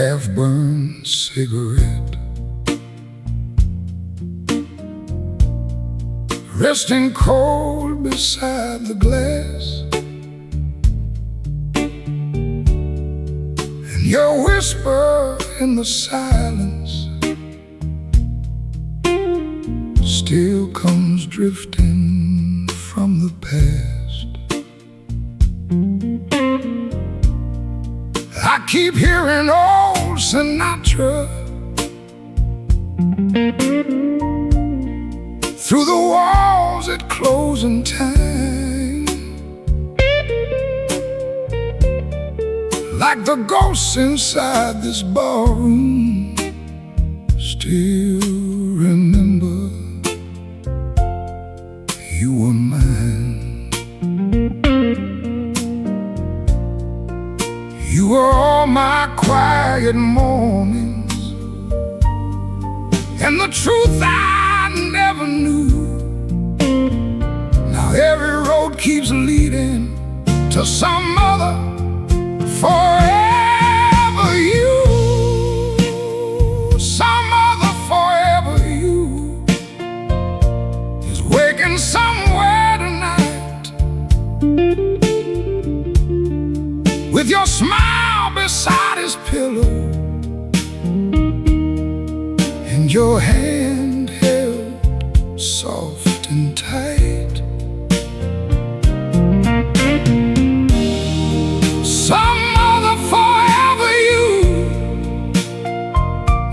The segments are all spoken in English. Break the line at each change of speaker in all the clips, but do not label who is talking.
half-burned cigarette, resting cold beside the glass, and your whisper in the silence still comes drifting from the past. I keep hearing old Sinatra through the walls at closing time, like the ghosts inside this ballroom still remember you were mine. You were all my quiet mornings, and the truth I never knew. Now every road keeps leading to some other forever you. Some other forever you is waking somewhere tonight, with your smile beside his pillow and your hand held soft and tight. Some other forever you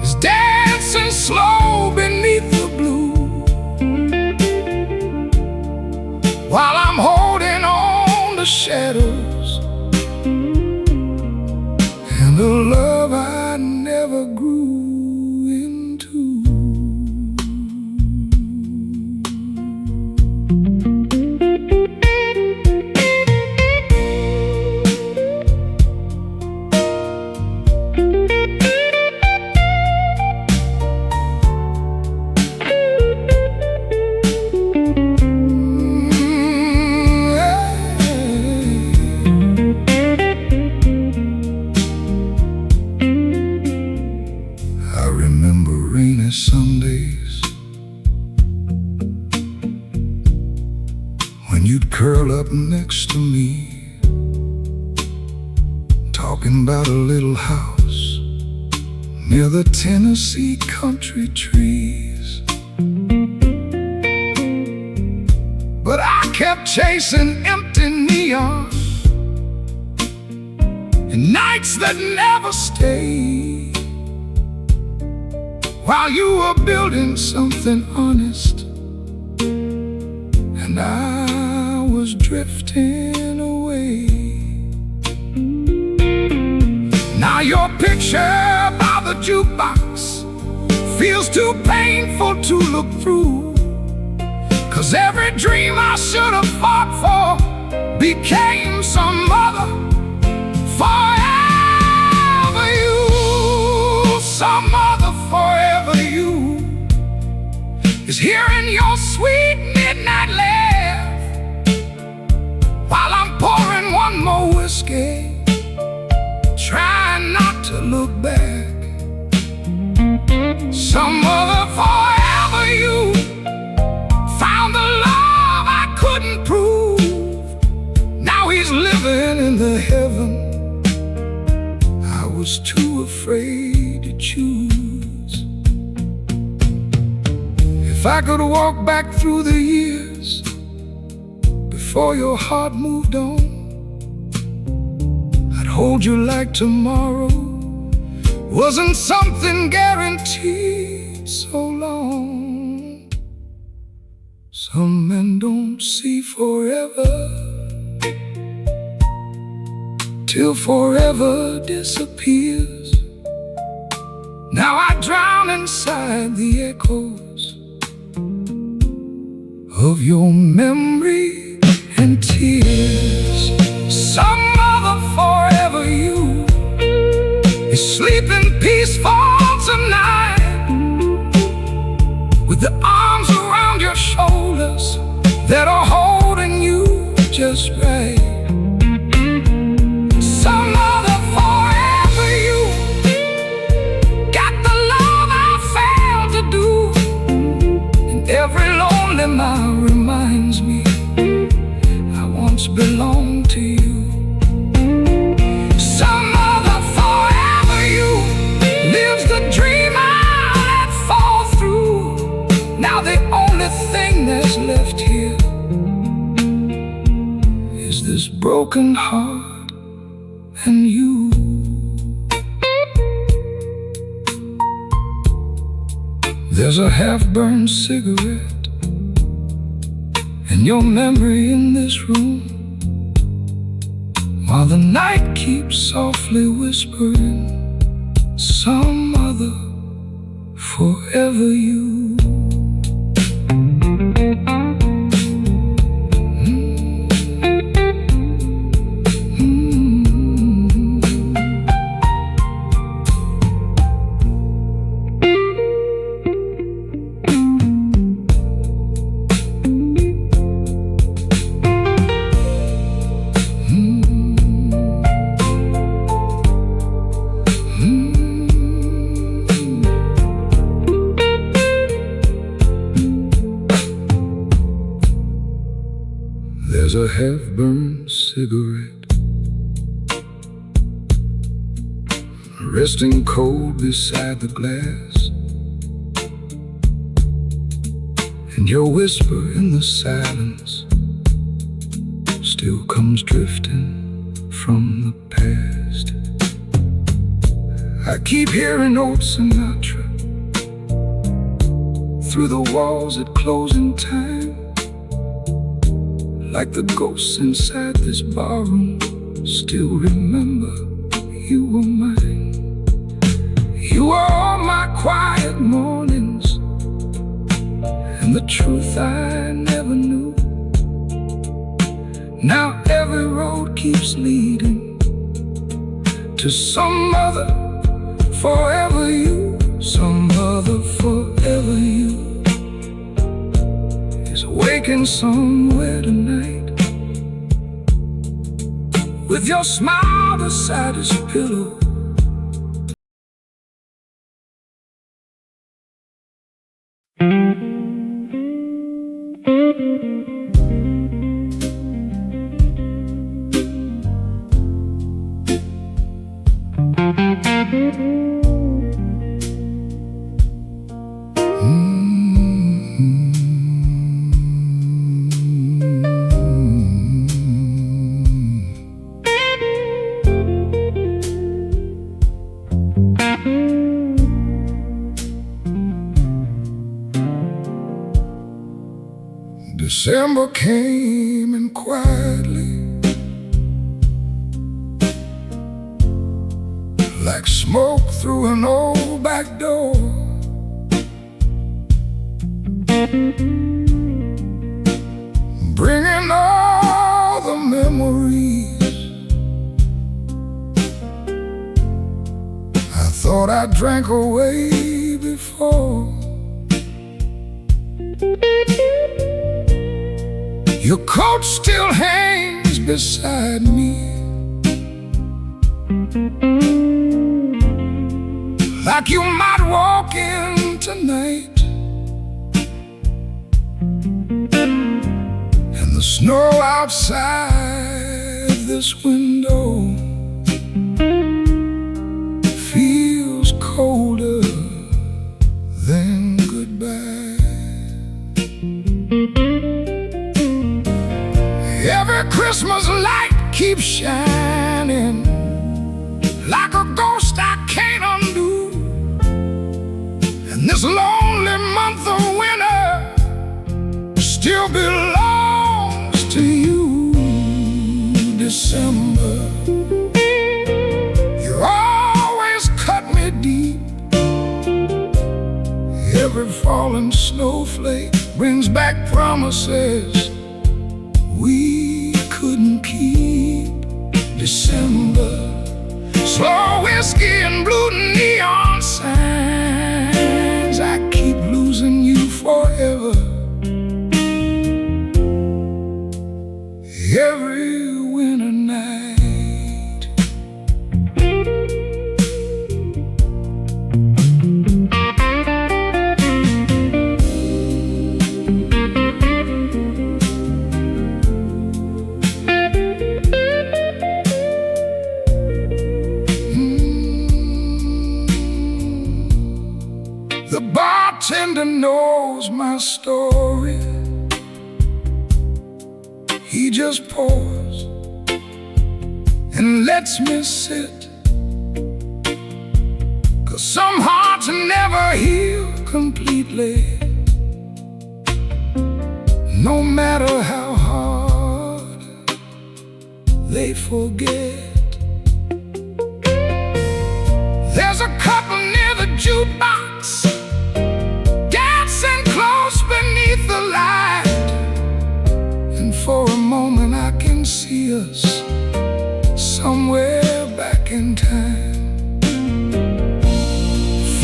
is dancing slow beneath the blue, while I'm holding on to shadows and the love I never grew into. Sundays when you'd curl up next to me, talking about a little house near the Tennessee country trees. But I kept chasing empty neon and nights that never stayed, while you were building something honest and I was drifting away. Now your picture by the jukebox feels too painful to look through, 'cause every dream I should have fought for became some other forever you. Some other forever you is hearing your sweet midnight laugh while I'm pouring one more whiskey, trying not to look back. Some other forever you found the love I couldn't prove. Now he's living in the heaven I was too afraid to choose. If I could walk back through the years before your heart moved on, I'd hold you like tomorrow wasn't something guaranteed so long. Some men don't see forever till forever disappears. Now I drown inside the echoes of your memory and tears. Some other forever you is sleeping peaceful tonight, with the arms around your shoulders that are holding you just right. Some other forever you broken heart and you. There's a half-burned cigarette and your memory in this room, while the night keeps softly whispering some other forever you. There's a half-burned cigarette resting cold beside the glass, and your whisper in the silence still comes drifting from the past. I keep hearing old Sinatra through the walls at closing time, like the ghosts inside this barroom still remember you were mine. You were all my quiet mornings and the truth I never knew. Now every road keeps leading to some other forever you. Some other forever you is waking somewhere tonight, with your smile beside his pillow. December came in quietly, like smoke through an old back door. Bringing all the memories I thought I drank away before. Your coat still hangs beside me, like you might walk in tonight, and the snow outside this window feels colder than goodbye. Every Christmas light keeps shining like a ghost I can't undo, and this lonely month of winter still belongs to you. December, you always cut me deep. Every falling snowflake brings back promises we couldn't keep. December, slow whiskey and blue neon signs. I keep losing you forever. Every winter night. The bartender knows my story. He just pours and lets me sit. 'Cause some hearts never heal completely, no matter how hard they forget. There's a couple near the jukebox, dancing close beneath the light, and for a moment I can see us somewhere back in time.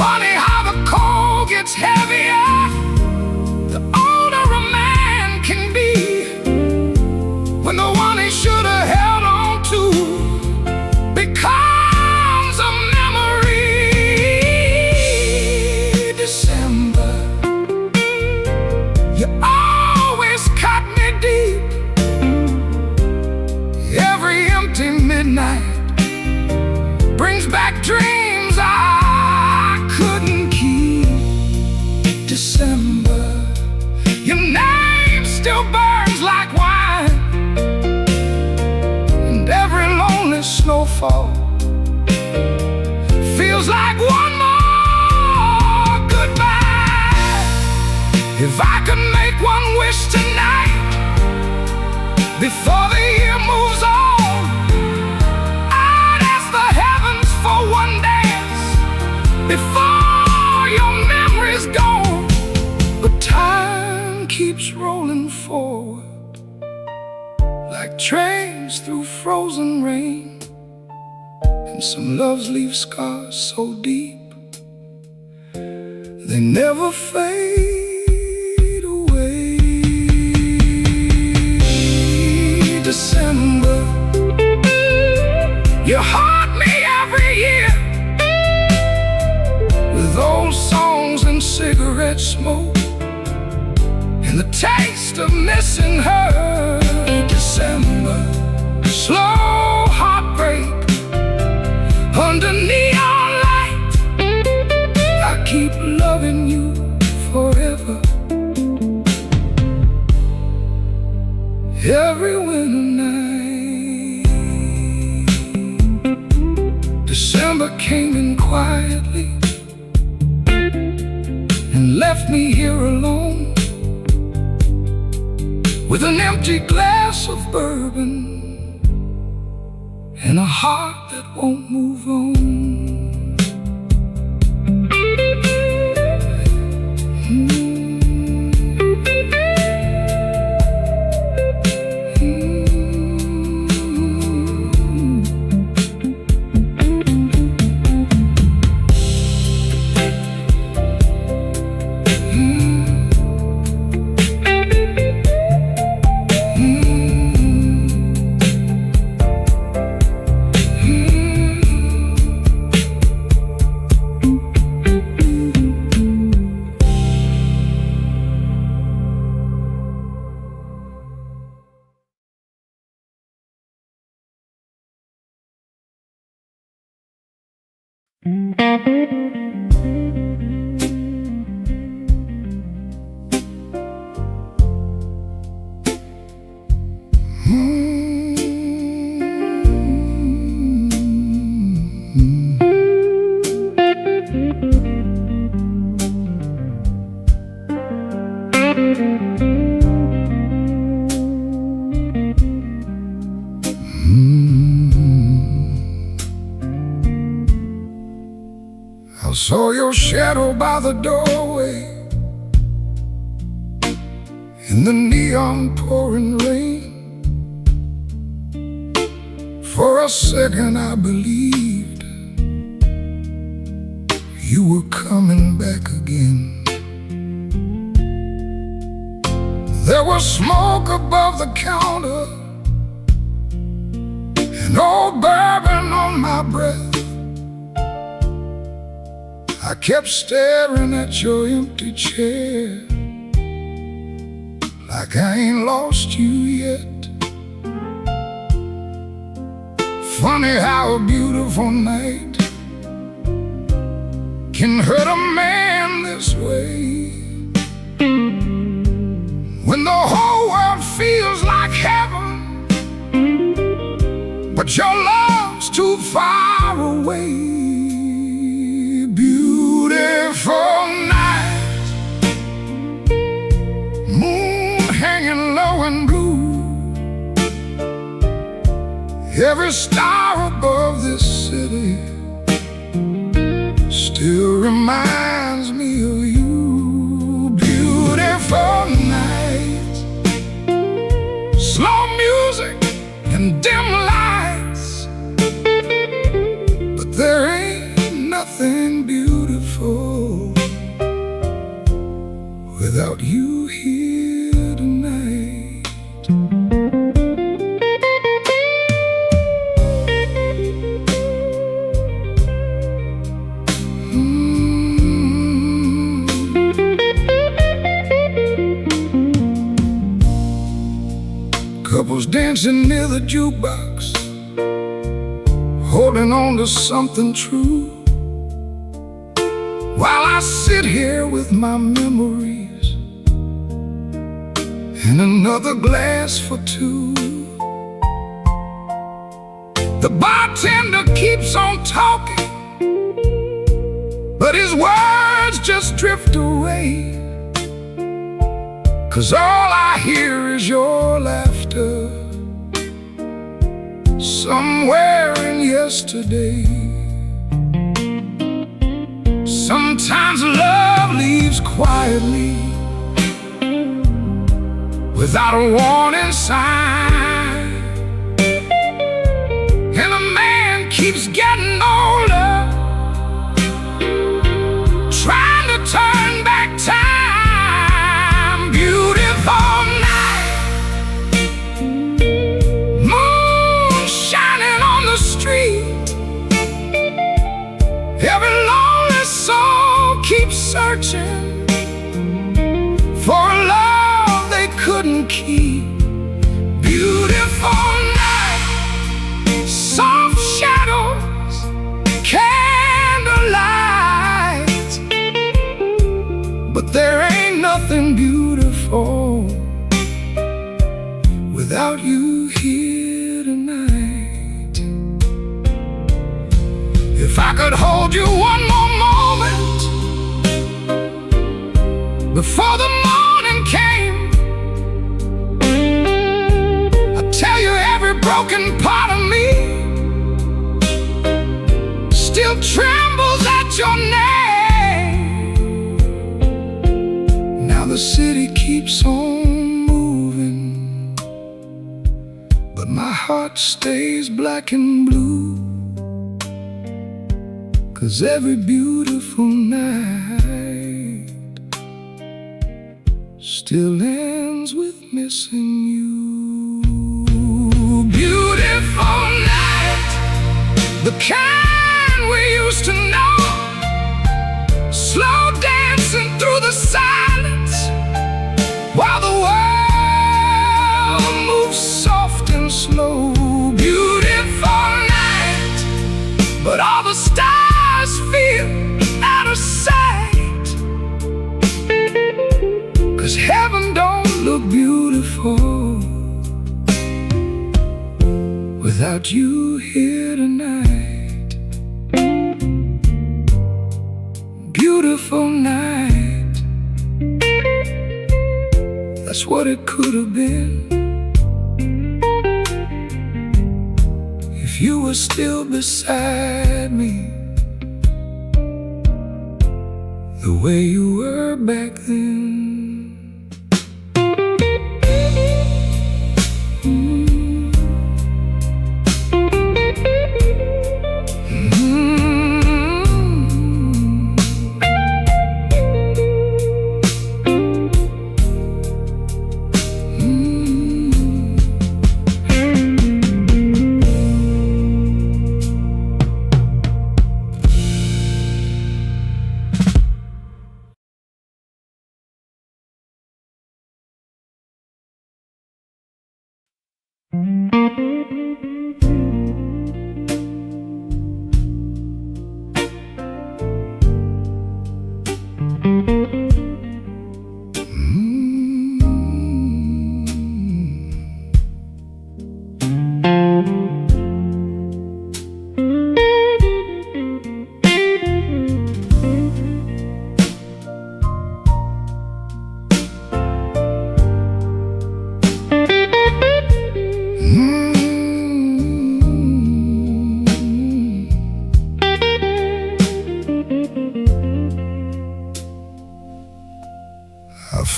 Funny how the cold gets heavier the older a man can be, when the one he should have held on to becomes a memory. December, you always cut me deep. Every empty midnight brings back dreams I couldn't keep. December, your name still burns like wine, and every lonely snowfall feels like one more goodbye. If I could make one wish tonight, before the year moves on, I'd ask the heavens for one dance before your memory's gone. But time keeps rolling forward like trains through frozen rain, and some loves leave scars so deep they never fade away. December, you haunt me every year with old songs and cigarette smoke, and the taste of missing her. December, slow heartbreak under neon light. I keep loving you forever, every winter night. December came in quietly and left me here alone, with an empty glass of bourbon and a heart that won't move on. I saw your shadow by the doorway in the neon pouring rain. For a second I believed you were coming back again. There was smoke above the counter and old bourbon on my breath. I kept staring at your empty chair like I ain't lost you yet. Funny how a beautiful night can hurt a man this way, when the whole world feels like heaven, but your love away. Beautiful night, moon hanging low and blue. Every star above this city still reminds me of you. Beautiful night, slow music and dim lights, but there ain't nothing beautiful without you here tonight. Couples dancing near the jukebox, holding on to something true, while I sit here with my memories and another glass for two. The bartender keeps on talking, but his words just drift away, 'cause all I hear is your laughter somewhere in yesterday. Sometimes love leaves quietly without a warning sign, and a man keeps getting older, trying to turn back time. Beautiful night, moon shining on the street. Every lonely soul keeps searching for a love they couldn't keep. Beautiful night, soft shadows, candlelight, but there ain't nothing beautiful without you here tonight. If I could hold you one more moment before the morning came, I'd tell you every broken part of me still trembles at your name. Now the city keeps on moving, but my heart stays black and blue, 'cause every beautiful night still ends with missing you. Beautiful night, the kind we used to know, slow dancing through the silence while the world moves soft and slow. Beautiful night, but all the stars feel out of sight, 'cause heaven don't look beautiful without you here tonight. Beautiful night, that's what it could have been if you were still beside me, the way you were back then.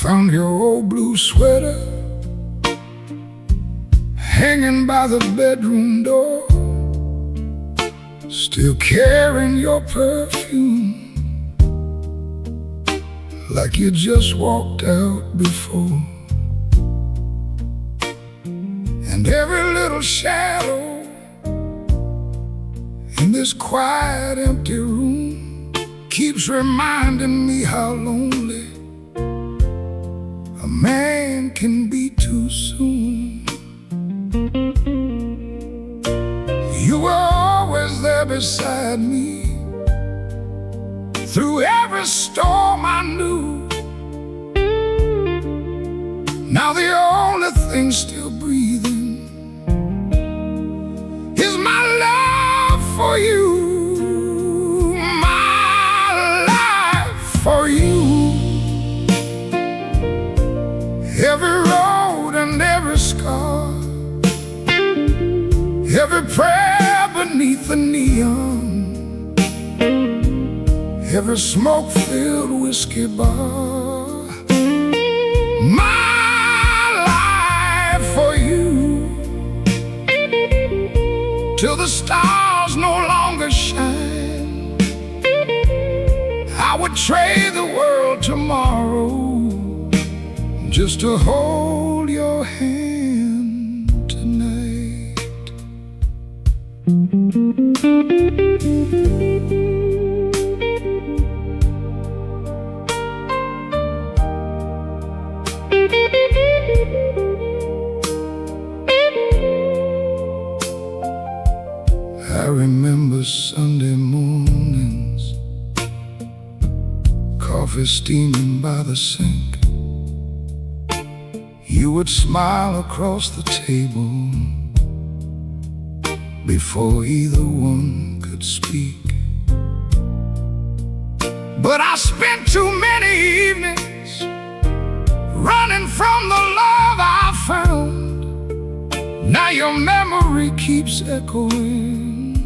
Found your old blue sweater hanging by the bedroom door, still carrying your perfume like you just walked out before. And every little shadow in this quiet, empty room keeps reminding me how lonely a man can be too soon. You were always there beside me through every storm I knew. Now the only thing still breathing is my love for you, my life for you. Every road and every scar, every prayer beneath the neon, every smoke-filled whiskey bar, my life for you. Till the stars no longer shine, I would trade the world tomorrow just to hold your hand tonight. I remember Sunday mornings, coffee steaming by the sink. You would smile across the table before either one could speak. But I spent too many evenings running from the love I found. Now your memory keeps echoing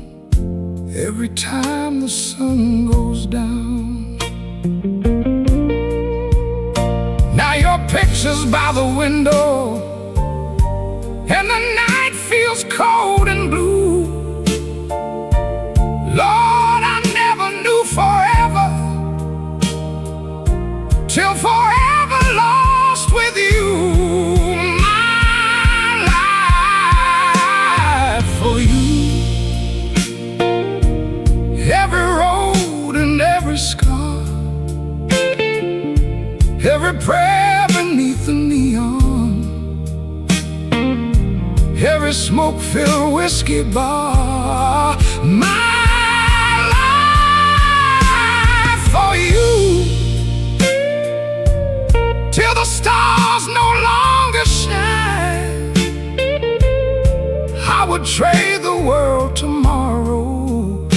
every time the sun goes down. Now your picture's by the window, and the night feels cold and blue. Lord, I never knew forever, till forever lost with you. My life for you. Every road and every scar, every prayer beneath the neon, every smoke-filled whiskey bar, my life for you. Till the stars no longer shine, I would trade the world tomorrow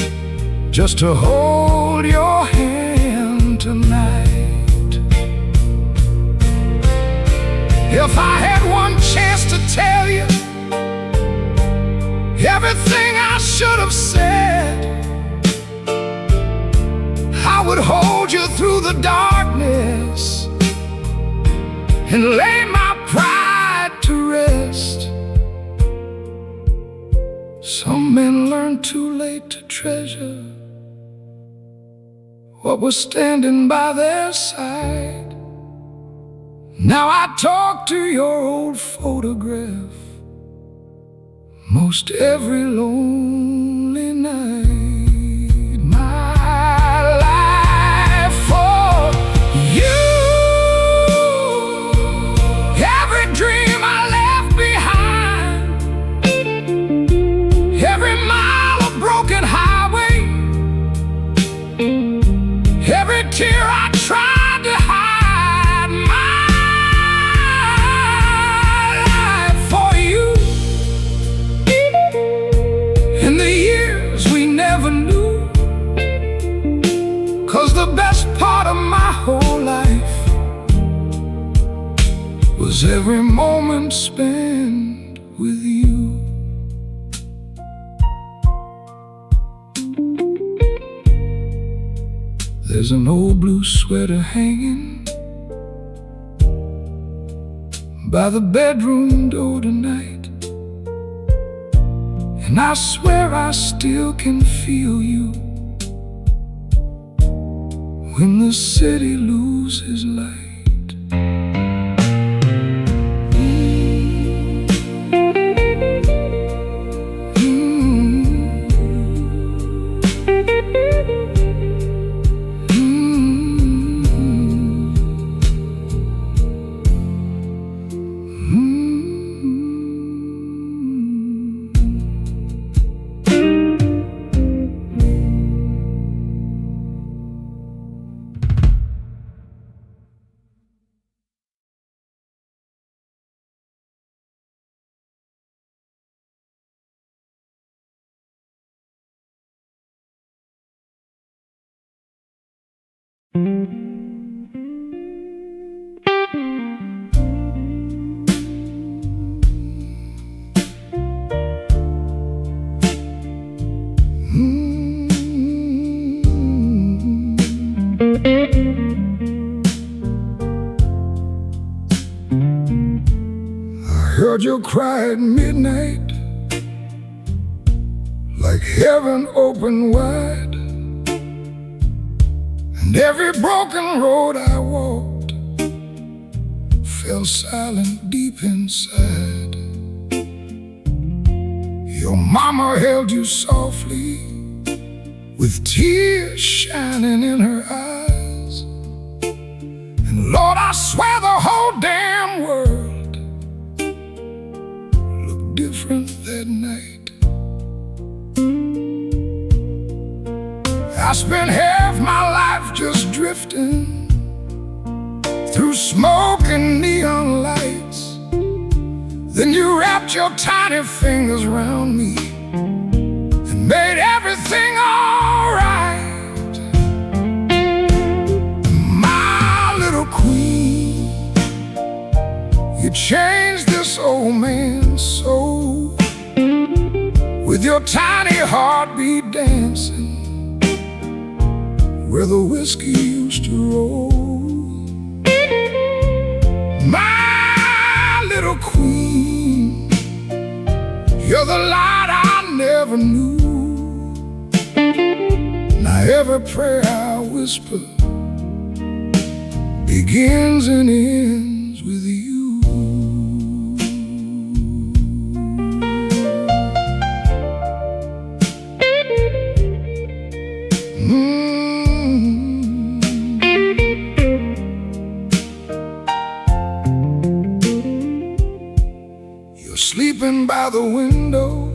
just to hold your hand tonight. If I had one chance to tell you everything I should have said, I would hold you through the darkness and lay my pride to rest. Some men learn too late to treasure what was standing by their side. Now I talk to your old photograph most every lonely night. My life for you. Every dream I left behind, every mile of broken highway, every tear I tried to hide. The best part of my whole life was every moment spent with you. There's an old blue sweater hanging by the bedroom door tonight, and I swear I still can feel you when the city loses light. Heard you cry at midnight, like heaven opened wide, and every broken road I walked fell silent deep inside. Your mama held you softly, with tears shining in her eyes, and Lord, I swear the whole damn world different that night. I spent half my life just drifting through smoke and neon lights. Then you wrapped your tiny fingers around me and made everything alright. My little queen, you changed this old man's soul with your tiny heartbeat dancing where the whiskey used to roll. My little queen, you're the light I never knew. Now every prayer I whisper begins and ends with you. You're sleeping by the window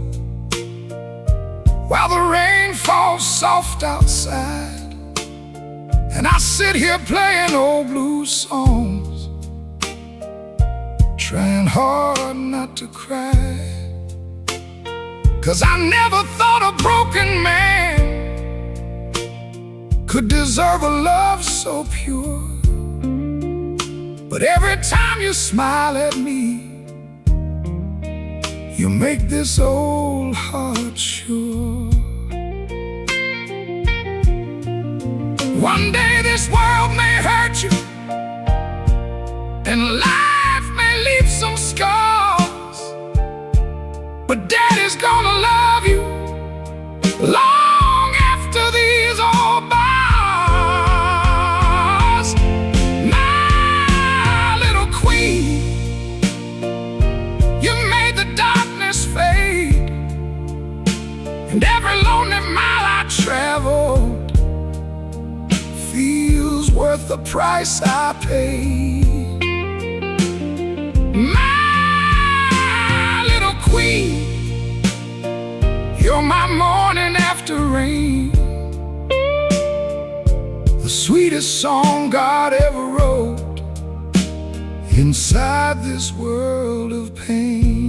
while the rain falls soft outside, and I sit here playing old blues songs, trying hard not to cry, 'cause I never thought a broken man could deserve a love so pure. But every time you smile at me, you make this old heart sure. One day this world may hurt you, and life may leave some scars, but Daddy's gonna love you long after these old bars. My little queen, you made the darkness fade, and every lonely mile I traveled feels worth the price I paid. My little queen, you're my morning after rain, the sweetest song God ever wrote inside this world of pain.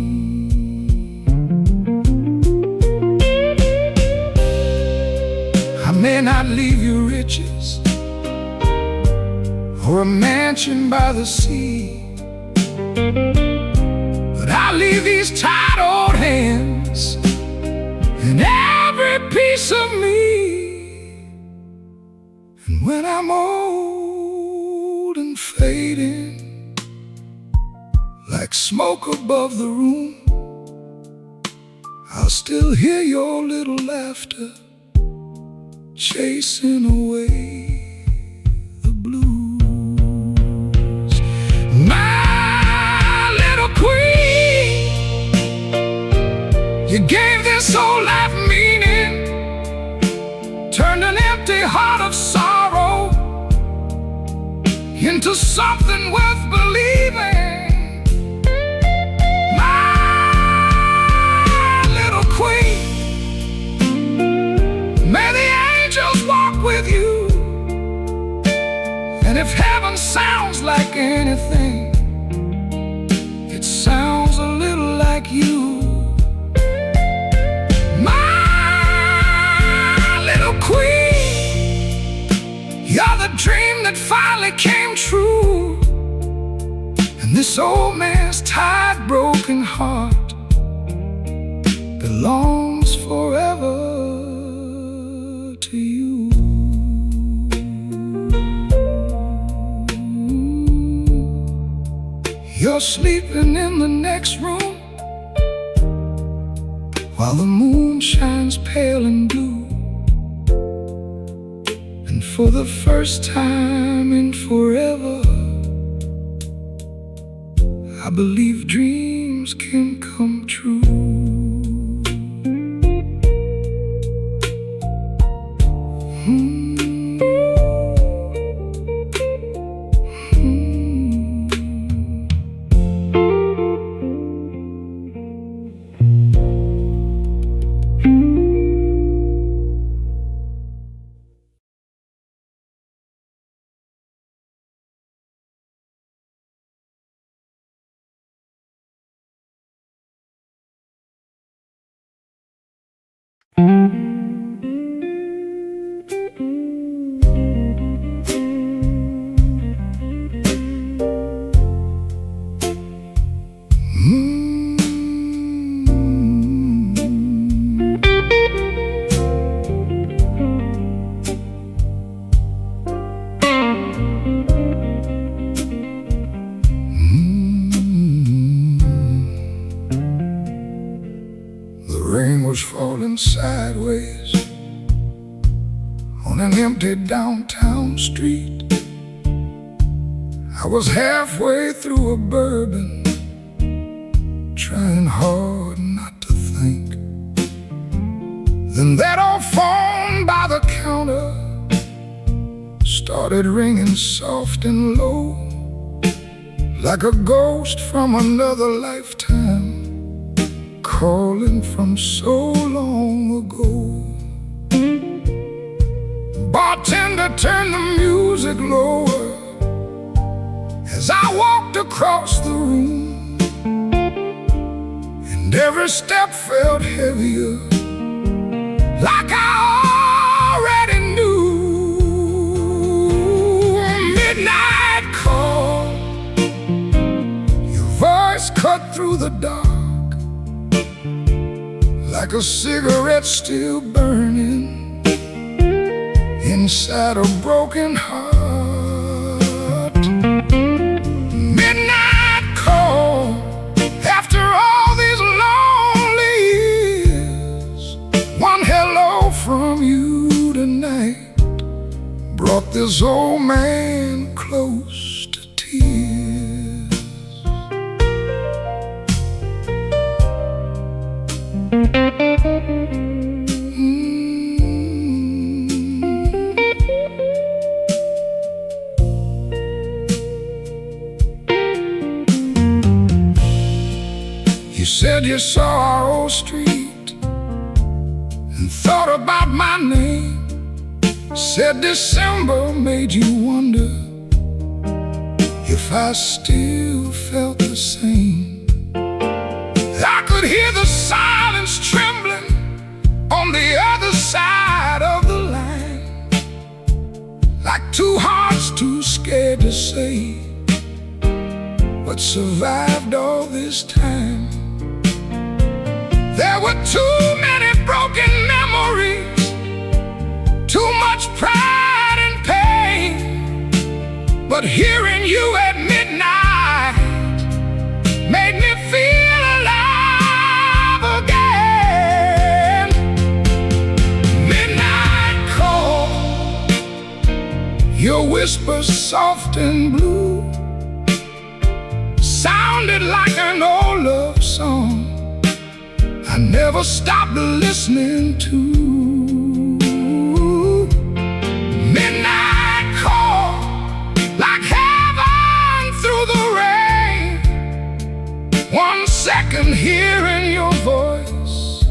I may not leave you riches or a mansion by the sea, but I'll leave these tired old hands and every piece of me. And when I'm old and fading, like smoke above the room. I'll still hear your little laughter chasing away the blues. My little queen, you gave this whole life meaning, turned an empty heart of sorrow into something worth believing. My little queen, may the angels walk with you. And if heaven sounds like anything, it sounds a little like you. My little queen, you're the dream that finally came true. And this old man's tired, broken heart belongs forever to you. You're sleeping in the next room while the moon shines pale and blue. And for the first time in forever, I believe dreams can come true. Falling sideways on an empty downtown street. I was halfway through a bourbon, trying hard not to think. Then that old phone by the counter started ringing soft and low, like a ghost from another lifetime, calling from so long ago. Bartender turned the music lower as I walked across the room, and every step felt heavier, like I already knew. Midnight call, your voice cut through the dark like a cigarette still burning inside a broken heart. Midnight call, after all these lonely years, one hello from you tonight brought this old man close to tears. You said you saw our old street and thought about my name. Said December made you wonder if I still felt the same. I could hear the silence trembling on the other side of the line, like two hearts too scared to say what survived all this time. There were too many broken memories, too much pride and pain, but hearing you at midnight made Your whispers soft and blue sounded like an old love song I never stopped listening to. Midnight call like heaven through the rain. 1 second hearing your voice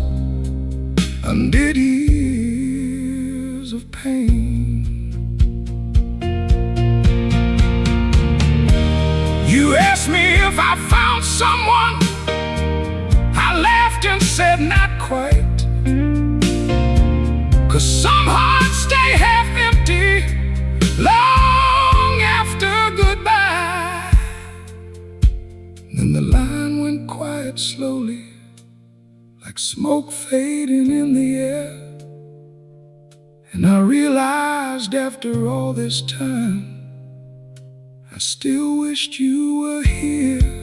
undid years of pain. You asked me if I found someone. I laughed and said not quite, 'cause some hearts stay half empty long after goodbye. Then the line went quiet slowly, like smoke fading in the air. And I realized after all this time, I still wished you were here.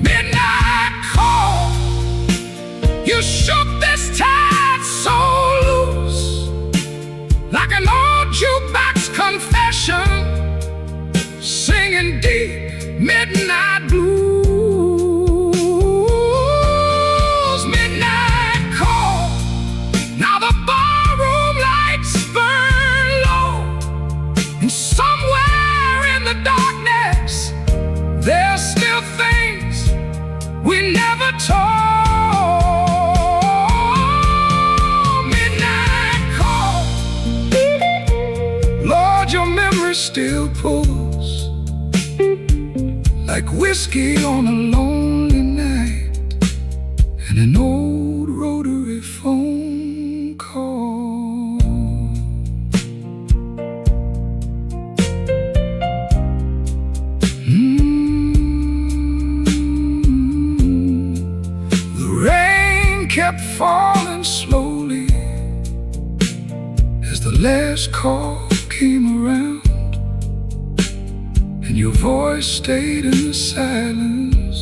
Midnight call, you shook this tide so loose, like an old jukebox confession, singing deep midnight blues. Midnight call, now the barroom lights burn low, and somewhere in the darkness there's still things we never told. Midnight call, Lord, your memory still pulls like whiskey on a lonely night, and an old rotary phone call. The rain kept falling slowly as the last call came around, and your voice stayed in the silence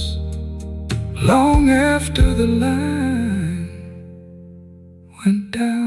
long after the line went down.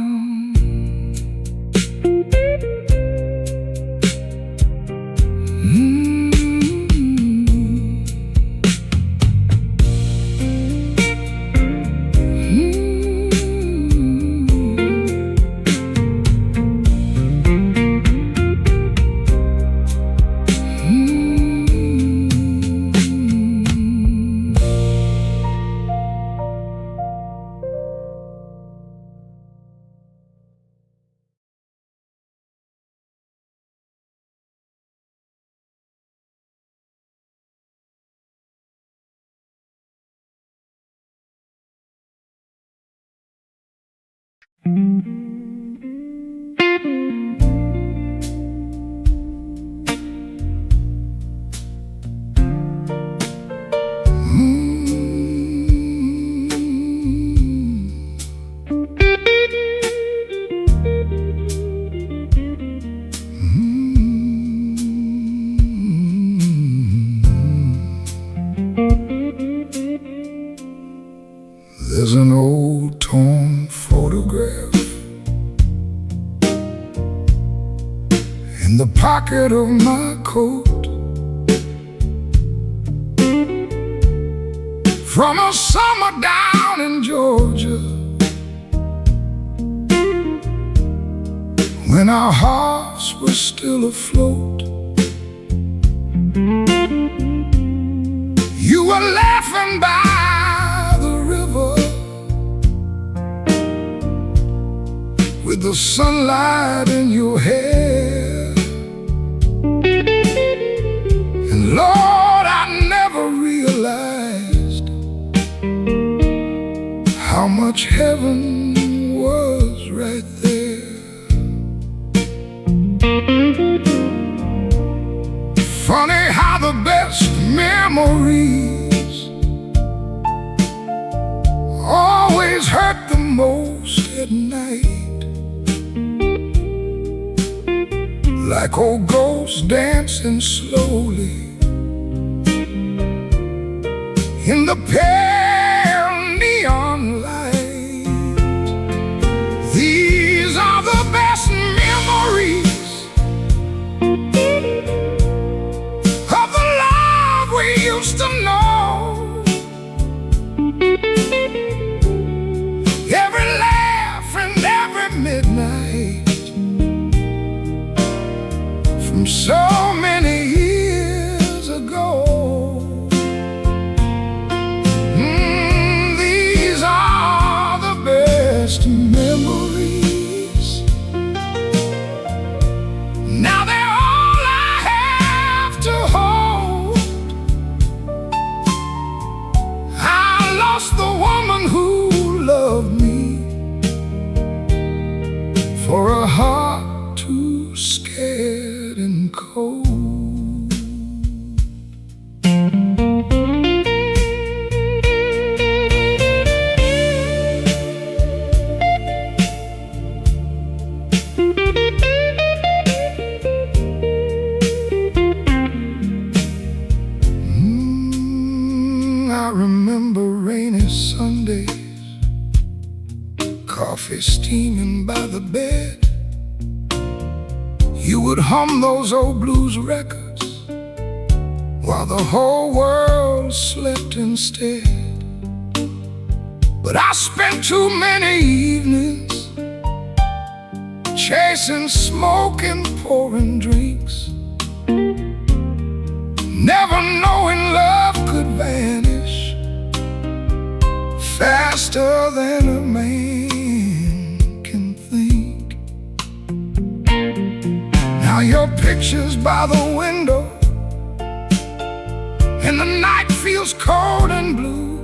There's an old torn photograph in the pocket of my coat, from a summer down in Georgia, when our hearts were still afloat. You were laughing by the river with the sunlight in your hair. And Lord, I never realized how much heaven was right there. Funny how the best memories always hurt the most at night, like old ghosts dancing slowly in the pale neon light. These are the best memories from so many years ago. These are the best memories. Now they're all I have to hold. I lost the woman who loved me for a heart too scared and cold. I remember rainy Sundays, coffee steaming by the bed. You would hum those old blues records while the whole world slept instead. But I spent too many evenings chasing smoke and pouring drinks, never knowing love could vanish faster than a man can think. Now your picture's by the window and the night feels cold and blue.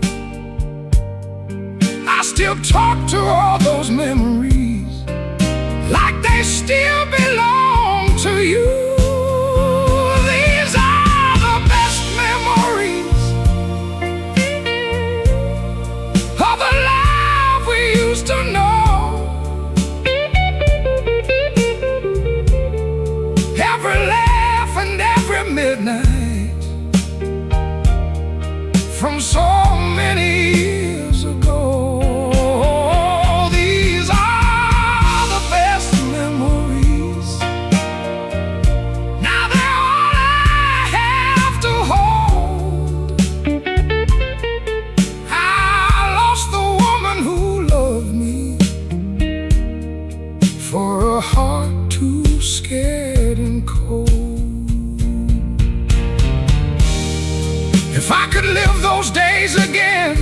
I still talk to all those memories like they still belong to you. These are the best memories of the life we used to know. Every laugh and every midnight from so many years ago. These are the best memories. Now they're all I have to hold. I lost the woman who loved me for a heart too scared and cold. If I could live those days again,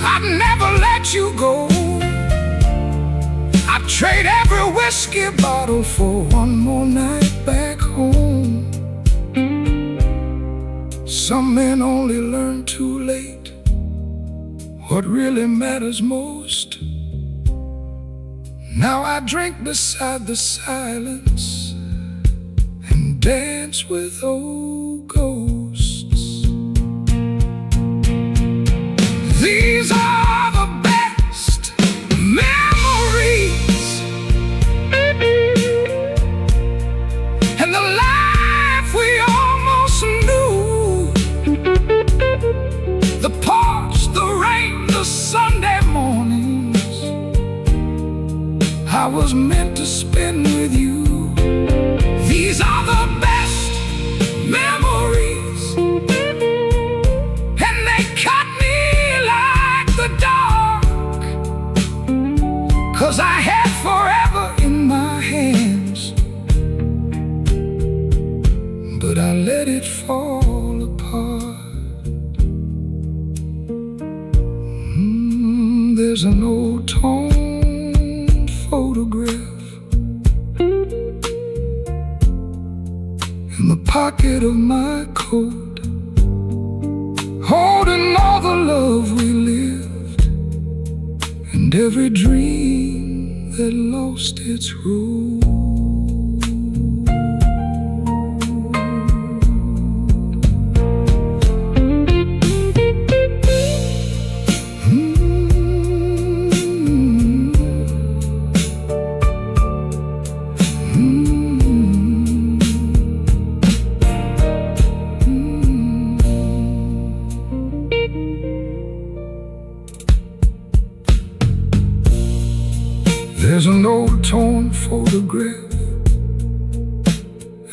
I'd never let you go. I'd trade every whiskey bottle for one more night back home. Some men only learn too late what really matters most. Now I drink beside the silence and dance with old ghosts. These are the best memories, and the life we almost knew. The porch, the rain, the Sunday mornings I was meant to spend with you. These are the best memories, and they cut me like the dark, 'cause I had forever in my hands, but I let it fall apart. There's an old torn photograph in the pocket of my coat, holding all the love we lived and every dream that lost its road. There's an old torn photograph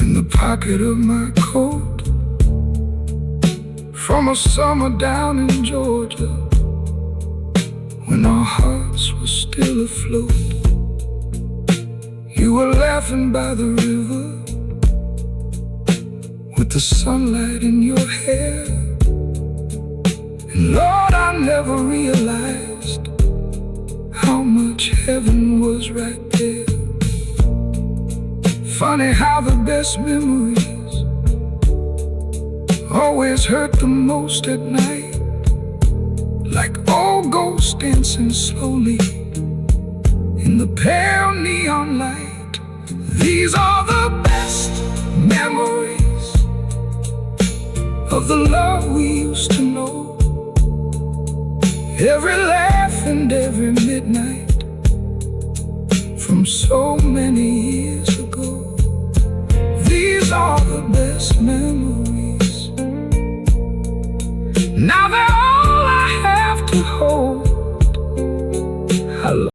in the pocket of my coat from a summer down in Georgia when our hearts were still afloat. You were laughing by the river with the sunlight in your hair. And Lord, I never realized how much heaven was right there. Funny how the best memories always hurt the most at night, like old ghosts dancing slowly in the pale neon light. These are the best memories of the love we used to know. Every laugh and every midnight from so many years